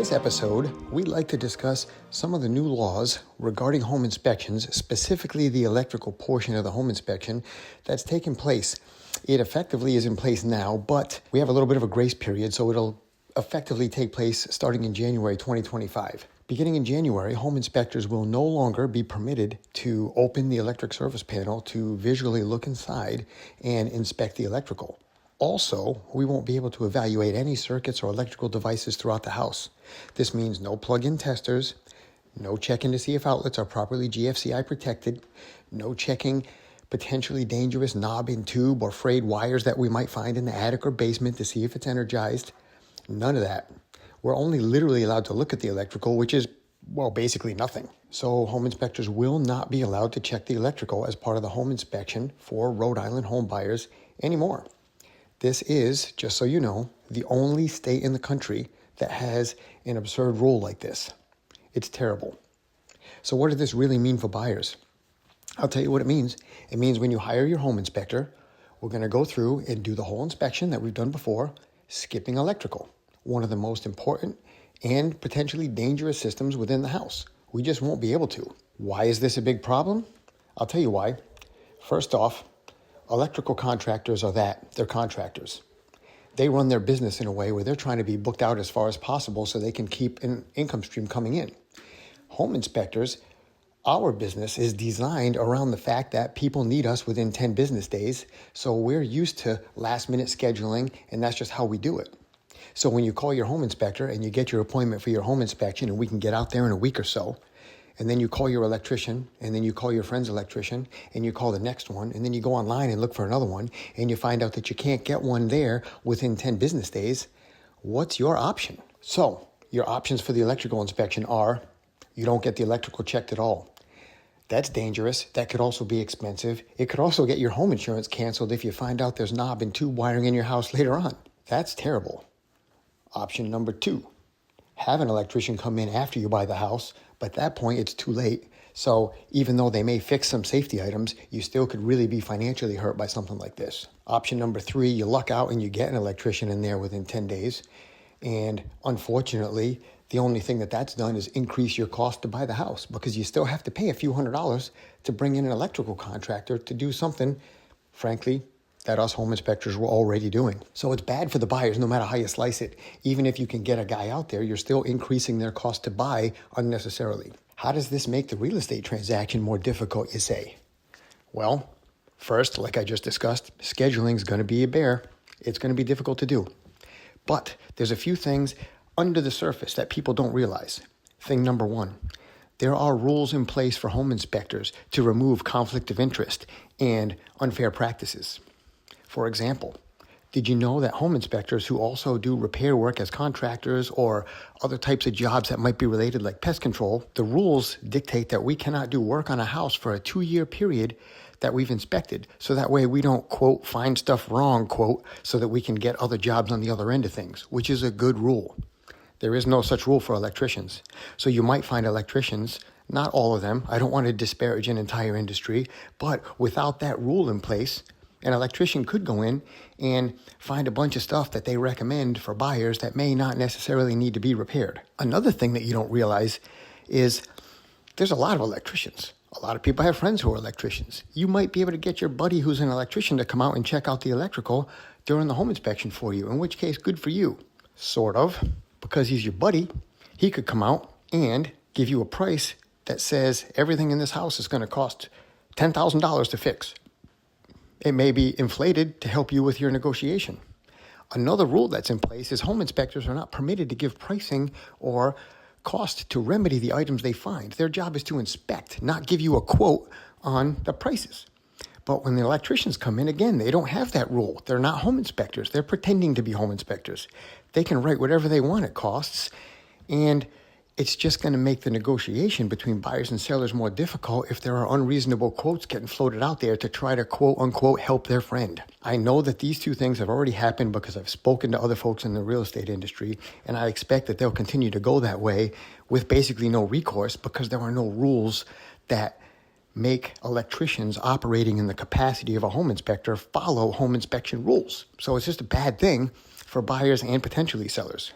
this episode, we'd like to discuss some of the new laws regarding home inspections, specifically the electrical portion of the home inspection that's taken place. It effectively is in place now, but we have a little bit of a grace period, so it'll effectively take place starting in January 2025. Beginning in January, home inspectors will no longer be permitted to open the electric service panel to visually look inside and inspect the electrical. Also, we won't be able to evaluate any circuits or electrical devices throughout the house. This means no plug-in testers, no checking to see if outlets are properly GFCI protected, no checking potentially dangerous knob and tube or frayed wires that we might find in the attic or basement to see if it's energized. None of that. We're only literally allowed to look at the electrical, which is, well, basically nothing. So home inspectors will not be allowed to check the electrical as part of the home inspection for Rhode Island home buyers anymore. This is, just so you know, the only state in the country that has an absurd rule like this. It's terrible. So what does this really mean for buyers? I'll tell you what it means. It means when you hire your home inspector, we're going to go through and do the whole inspection that we've done before, skipping electrical, one of the most important and potentially dangerous systems within the house. We just won't be able to. Why is this a big problem? I'll tell you why. First off, electrical contractors are that. They're contractors. They run their business in a way where they're trying to be booked out as far as possible so they can keep an income stream coming in. Home inspectors, our business is designed around the fact that people need us within 10 business days, so we're used to last-minute scheduling, and that's just how we do it. So when you call your home inspector and you get your appointment for your home inspection and we can get out there in a week or so, and then you call your electrician, and then you call your friend's electrician, and you call the next one, and then you go online and look for another one, and you find out that you can't get one there within 10 business days, what's your option? So your options for the electrical inspection are you don't get the electrical checked at all. That's dangerous. That could also be expensive. It could also get your home insurance canceled if you find out there's knob and tube wiring in your house later on. That's terrible. Option number 2, have an electrician come in after you buy the house, but at that point it's too late. So even though they may fix some safety items, you still could really be financially hurt by something like this. Option number 3, you luck out and you get an electrician in there within 10 days. And unfortunately, the only thing that's done is increase your cost to buy the house because you still have to pay a few $100s to bring in an electrical contractor to do something, frankly, that us home inspectors were already doing. So it's bad for the buyers no matter how you slice it. Even if you can get a guy out there, you're still increasing their cost to buy unnecessarily. How does this make the real estate transaction more difficult, you say? Well, first, like I just discussed, scheduling is going to be a bear. It's going to be difficult to do. But there's a few things under the surface that people don't realize. Thing number 1, there are rules in place for home inspectors to remove conflict of interest and unfair practices. For example, did you know that home inspectors who also do repair work as contractors or other types of jobs that might be related like pest control, the rules dictate that we cannot do work on a house for a 2-year period that we've inspected. So that way we don't, quote, find stuff wrong, quote, so that we can get other jobs on the other end of things, which is a good rule. There is no such rule for electricians. So you might find electricians, not all of them, I don't want to disparage an entire industry, but without that rule in place, an electrician could go in and find a bunch of stuff that they recommend for buyers that may not necessarily need to be repaired. Another thing that you don't realize is there's a lot of electricians. A lot of people have friends who are electricians. You might be able to get your buddy who's an electrician to come out and check out the electrical during the home inspection for you, in which case, good for you. Sort of. Because he's your buddy, he could come out and give you a price that says everything in this house is going to cost $10,000 to fix. It may be inflated to help you with your negotiation. Another rule that's in place is home inspectors are not permitted to give pricing or cost to remedy the items they find. Their job is to inspect, not give you a quote on the prices. But when the electricians come in, again, they don't have that rule. They're not home inspectors. They're pretending to be home inspectors. They can write whatever they want at costs, and it's just going to make the negotiation between buyers and sellers more difficult if there are unreasonable quotes getting floated out there to try to quote-unquote help their friend. I know that these two things have already happened because I've spoken to other folks in the real estate industry, and I expect that they'll continue to go that way with basically no recourse because there are no rules that make electricians operating in the capacity of a home inspector follow home inspection rules. So it's just a bad thing for buyers and potentially sellers.